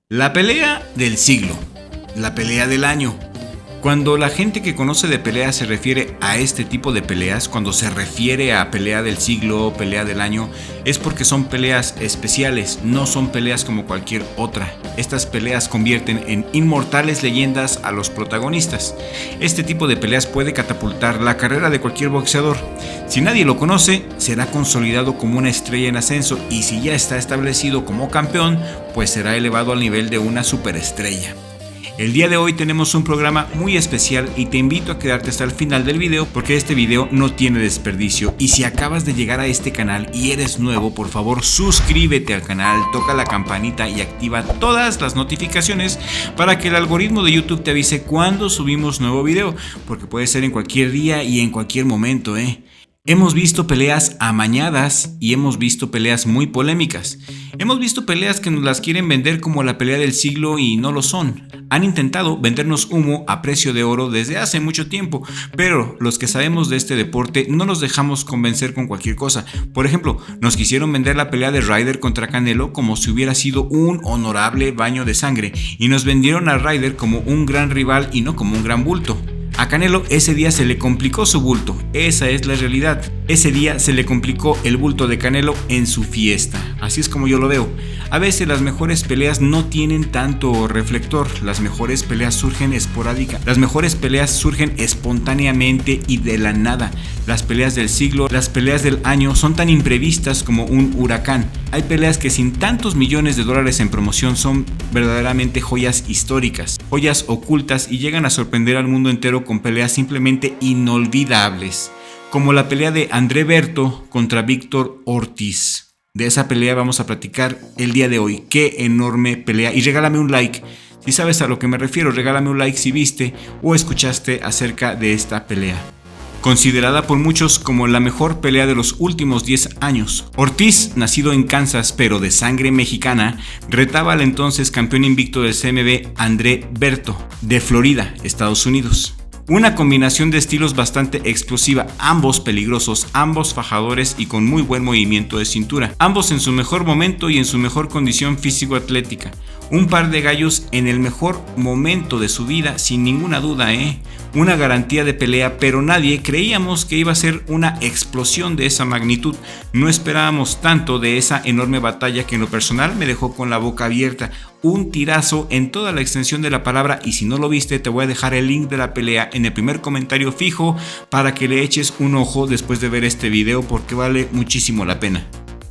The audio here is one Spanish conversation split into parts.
La pelea del siglo, la pelea del año. Cuando la gente que conoce de peleas se refiere a este tipo de peleas, cuando se refiere a pelea del siglo, pelea del año, es porque son peleas especiales, no son peleas como cualquier otra. Estas peleas convierten en inmortales leyendas a los protagonistas. Este tipo de peleas puede catapultar la carrera de cualquier boxeador. Si nadie lo conoce, será consolidado como una estrella en ascenso, y si ya está establecido como campeón, pues será elevado al nivel de una superestrella. El día de hoy tenemos un programa muy especial y te invito a quedarte hasta el final del video porque este video no tiene desperdicio. Y si acabas de llegar a este canal y eres nuevo, por favor suscríbete al canal, toca la campanita y activa todas las notificaciones para que el algoritmo de YouTube te avise cuando subimos nuevo video, porque puede ser en cualquier día y en cualquier momento, Hemos visto peleas amañadas y hemos visto peleas muy polémicas. Hemos visto peleas que nos las quieren vender como la pelea del siglo y no lo son. Han intentado vendernos humo a precio de oro desde hace mucho tiempo, pero los que sabemos de este deporte no nos dejamos convencer con cualquier cosa. Por ejemplo, nos quisieron vender la pelea de Ryder contra Canelo como si hubiera sido un honorable baño de sangre, y nos vendieron a Ryder como un gran rival y no como un gran bulto. A Canelo ese día se le complicó su bulto, esa es la realidad. Ese día se le complicó el bulto de Canelo en su fiesta, así es como yo lo veo. A veces las mejores peleas no tienen tanto reflector, las mejores peleas surgen esporádicas, las mejores peleas surgen espontáneamente y de la nada. Las peleas del siglo, las peleas del año son tan imprevistas como un huracán. Hay peleas que sin tantos millones de dólares en promoción son verdaderamente joyas históricas, joyas ocultas, y llegan a sorprender al mundo entero con peleas simplemente inolvidables, como la pelea de André Berto contra Víctor Ortiz. De esa pelea vamos a platicar el día de hoy. Qué enorme pelea, y regálame un like si sabes a lo que me refiero, regálame un like si viste o escuchaste acerca de esta pelea. Considerada por muchos como la mejor pelea de los últimos 10 años, Ortiz, nacido en Kansas pero de sangre mexicana, retaba al entonces campeón invicto del CMB André Berto, de Florida, Estados Unidos. Una combinación de estilos bastante explosiva, ambos peligrosos, ambos fajadores y con muy buen movimiento de cintura, ambos en su mejor momento y en su mejor condición físico-atlética. Un par de gallos en el mejor momento de su vida, sin ninguna duda, Una garantía de pelea, pero nadie creíamos que iba a ser una explosión de esa magnitud. No esperábamos tanto de esa enorme batalla que en lo personal me dejó con la boca abierta. Un tirazo en toda la extensión de la palabra, y si no lo viste te voy a dejar el link de la pelea en el primer comentario fijo para que le eches un ojo después de ver este video, porque vale muchísimo la pena.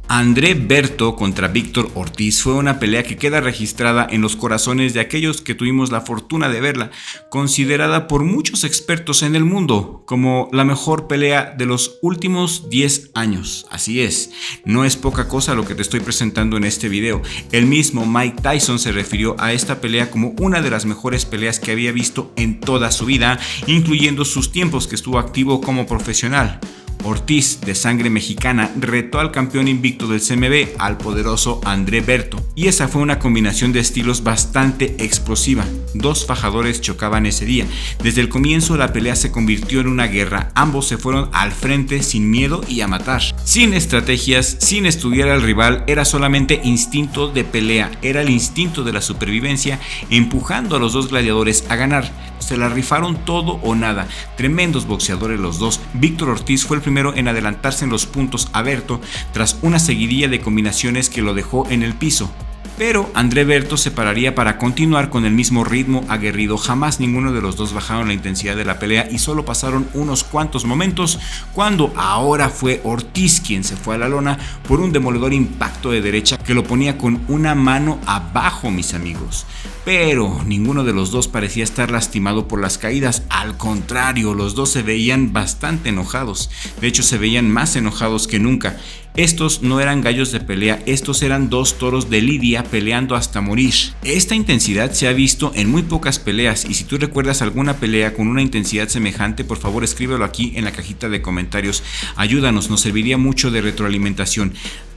André Berto contra Víctor Ortiz fue una pelea que queda registrada en los corazones de aquellos que tuvimos la fortuna de verla, considerada por muchos expertos en el mundo como la mejor pelea de los últimos 10 años. Así es, no es poca cosa lo que te estoy presentando en este video. El mismo Mike Tyson se refirió a esta pelea como una de las mejores peleas que había visto en toda su vida, incluyendo sus tiempos que estuvo activo como profesional. Ortiz, de sangre mexicana, retó al campeón invicto del CMB, al poderoso André Berto, y esa fue una combinación de estilos bastante explosiva. Dos fajadores chocaban ese día. Desde el comienzo la pelea se convirtió en una guerra, ambos se fueron al frente sin miedo y a matar. Sin estrategias, sin estudiar al rival, era solamente instinto de pelea, era el instinto de la supervivencia empujando a los dos gladiadores a ganar. Se la rifaron todo o nada, tremendos boxeadores los dos. Víctor Ortiz fue el primero en adelantarse en los puntos a Berto tras una seguidilla de combinaciones que lo dejó en el piso. Pero André Berto se pararía para continuar con el mismo ritmo aguerrido. Jamás ninguno de los dos bajaron la intensidad de la pelea y solo pasaron unos cuantos momentos cuando ahora fue Ortiz quien se fue a la lona por un demoledor impacto de derecha que lo ponía con una mano abajo, mis amigos. Pero ninguno de los dos parecía estar lastimado por las caídas, al contrario, los dos se veían bastante enojados. De hecho, se veían más enojados que nunca. Estos no eran gallos de pelea, estos eran dos toros de lidia peleando hasta morir. Esta intensidad se ha visto en muy pocas peleas, y si tú recuerdas alguna pelea con una intensidad semejante, por favor escríbelo aquí en la cajita de comentarios. Ayúdanos, nos serviría mucho de retroalimentación.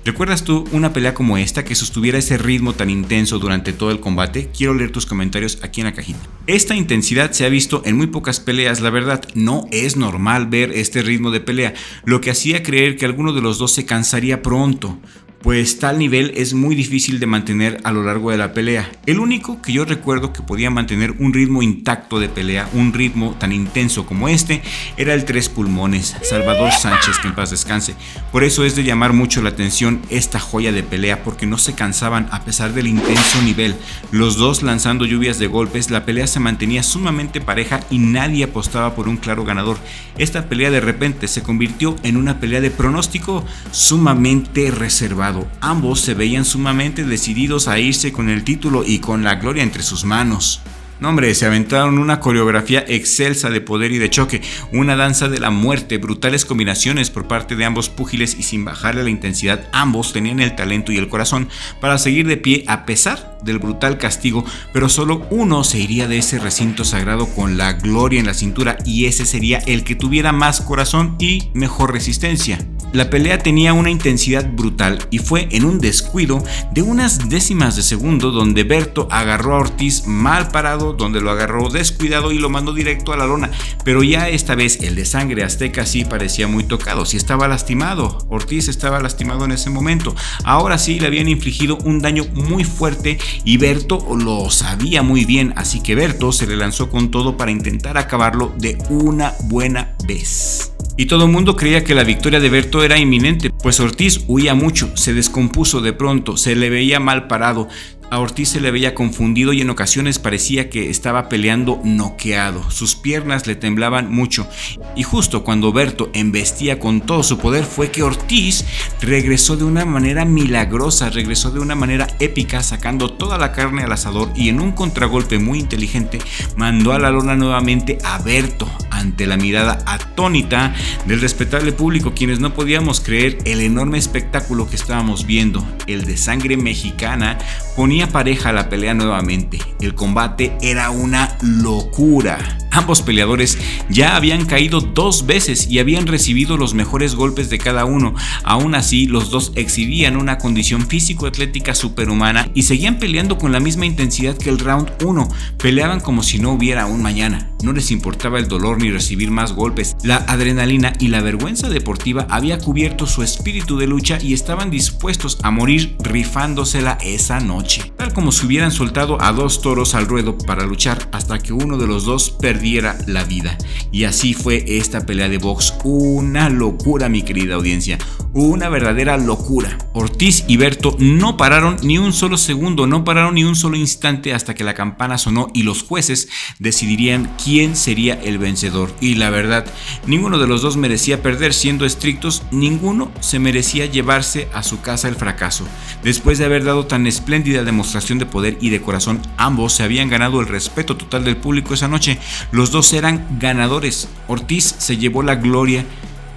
¿Recuerdas tú una pelea como esta que sostuviera ese ritmo tan intenso durante todo el combate? Quiero leer tus comentarios aquí en la cajita. Esta intensidad se ha visto en muy pocas peleas, la verdad. No es normal ver este ritmo de pelea, lo que hacía creer que alguno de los dos se cansaría pronto. pues tal nivel es muy difícil de mantener a lo largo de la pelea. El único que yo recuerdo que podía mantener un ritmo intacto de pelea, un ritmo tan intenso como este, era el Tres Pulmones, Salvador Sánchez, que en paz descanse. Por eso es de llamar mucho la atención esta joya de pelea, porque no se cansaban a pesar del intenso nivel. Los dos lanzando lluvias de golpes, la pelea se mantenía sumamente pareja y nadie apostaba por un claro ganador. Esta pelea de repente se convirtió en una pelea de pronóstico sumamente reservado. Ambos se veían sumamente decididos a irse con el título y con la gloria entre sus manos. No, hombre, se aventaron una coreografía excelsa de poder y de choque, una danza de la muerte, brutales combinaciones por parte de ambos púgiles y sin bajarle la intensidad, ambos tenían el talento y el corazón para seguir de pie a pesar del brutal castigo, pero solo uno se iría de ese recinto sagrado con la gloria en la cintura y ese sería el que tuviera más corazón y mejor resistencia. La pelea tenía una intensidad brutal y fue en un descuido de unas décimas de segundo donde Berto agarró a Ortiz mal parado, donde lo agarró descuidado y lo mandó directo a la lona, pero ya esta vez el de sangre azteca sí parecía muy tocado, sí estaba lastimado, Ortiz estaba lastimado en ese momento, ahora sí le habían infligido un daño muy fuerte y Berto lo sabía muy bien, así que Berto se le lanzó con todo para intentar acabarlo de una buena vez. Y todo el mundo creía que la victoria de Berto era inminente, pues Ortiz huía mucho, se descompuso de pronto, se le veía mal parado. A Ortiz se le veía confundido y en ocasiones parecía que estaba peleando noqueado. Sus piernas le temblaban mucho y justo cuando Berto embestía con todo su poder fue que Ortiz regresó de una manera milagrosa, regresó de una manera épica, sacando toda la carne al asador y en un contragolpe muy inteligente mandó a la lona nuevamente a Berto ante la mirada atónita del respetable público, quienes no podíamos creer el enorme espectáculo que estábamos viendo. El de sangre mexicana ponía pareja la pelea nuevamente. El combate era una locura. Ambos peleadores ya habían caído 2 veces y habían recibido los mejores golpes de cada uno. Aún así, los dos exhibían una condición físico-atlética superhumana y seguían peleando con la misma intensidad que el round 1. Peleaban como si no hubiera un mañana. No les importaba el dolor ni recibir más golpes. La adrenalina y la vergüenza deportiva había cubierto su espíritu de lucha y estaban dispuestos a morir rifándosela esa noche. Tal como si hubieran soltado a 2 toros al ruedo para luchar hasta que uno de los dos perdiera la vida. Y así fue esta pelea de box. Una locura, mi querida audiencia. Una verdadera locura. Ortiz y Berto no pararon ni un solo segundo, no pararon ni un solo instante hasta que la campana sonó y los jueces decidirían quién sería el vencedor. Y la verdad, ninguno de los dos merecía perder. Siendo estrictos, ninguno se merecía llevarse a su casa el fracaso. Después de haber dado tan espléndida demostración de poder y de corazón, ambos se habían ganado el respeto total del público esa noche. Los dos eran ganadores. Ortiz se llevó la gloria,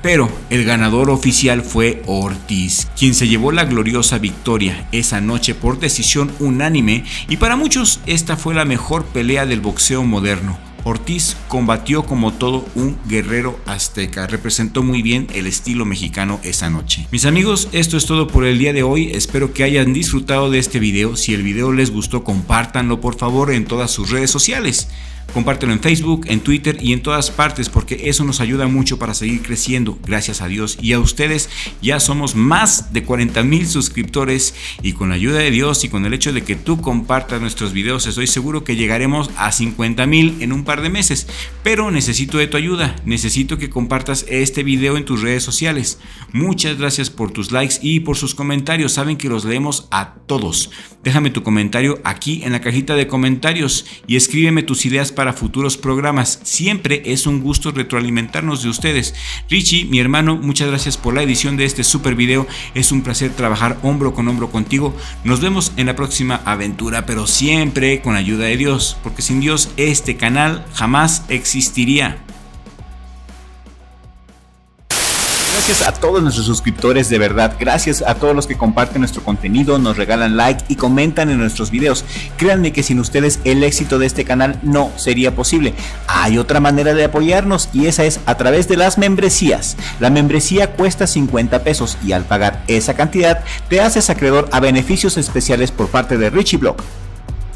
pero el ganador oficial fue Ortiz, quien se llevó la gloriosa victoria esa noche por decisión unánime, y para muchos esta fue la mejor pelea del boxeo moderno. Ortiz combatió como todo un guerrero azteca, representó muy bien el estilo mexicano esa noche. Mis amigos, esto es todo por el día de hoy, espero que hayan disfrutado de este video. Si el video les gustó, compártanlo por favor en todas sus redes sociales. Compártelo en Facebook, en Twitter y en todas partes, porque eso nos ayuda mucho para seguir creciendo, gracias a Dios y a ustedes. Ya somos más de 40,000 suscriptores y con la ayuda de Dios y con el hecho de que tú compartas nuestros videos, estoy seguro que llegaremos a 50,000 en un par de meses. Pero necesito de tu ayuda, necesito que compartas este video en tus redes sociales. Muchas gracias por tus likes y por sus comentarios, saben que los leemos a todos. Déjame tu comentario aquí en la cajita de comentarios y escríbeme tus ideas para futuros programas. Siempre es un gusto retroalimentarnos de ustedes. Richie, mi hermano, muchas gracias por la edición de este super video. Es un placer trabajar hombro con hombro contigo. Nos vemos en la próxima aventura, pero siempre con la ayuda de Dios, porque sin Dios este canal jamás existiría. Gracias a todos nuestros suscriptores, de verdad, gracias a todos los que comparten nuestro contenido, nos regalan like y comentan en nuestros videos. Créanme que sin ustedes el éxito de este canal no sería posible. Hay otra manera de apoyarnos y esa es a través de las membresías. La membresía cuesta 50 pesos y al pagar esa cantidad te haces acreedor a beneficios especiales por parte de Richie Blog.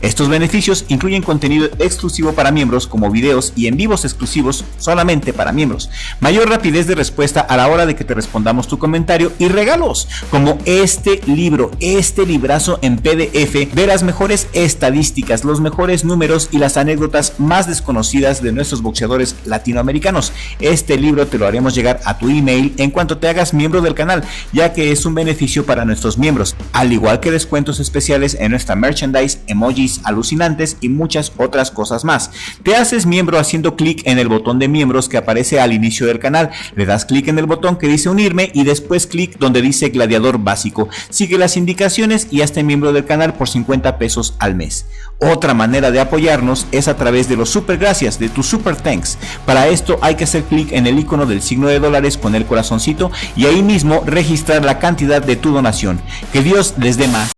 Estos beneficios incluyen contenido exclusivo para miembros como videos y en vivos exclusivos solamente para miembros, mayor rapidez de respuesta a la hora de que te respondamos tu comentario y regalos como este librazo en PDF de las mejores estadísticas, los mejores números y las anécdotas más desconocidas de nuestros boxeadores latinoamericanos. Este libro te lo haremos llegar a tu email en cuanto te hagas miembro del canal, ya que es un beneficio para nuestros miembros, al igual que descuentos especiales en nuestra merchandise, emojis alucinantes y muchas otras cosas más. Te haces miembro haciendo clic en el botón de miembros que aparece al inicio del canal, le das clic en el botón que dice unirme y después clic donde dice gladiador básico. Sigue las indicaciones y hazte miembro del canal por 50 pesos al mes. Otra manera de apoyarnos es a través de los super gracias, de tu super thanks. Para esto hay que hacer clic en el icono del signo de dólares con el corazoncito y ahí mismo registrar la cantidad de tu donación. Que Dios les dé más.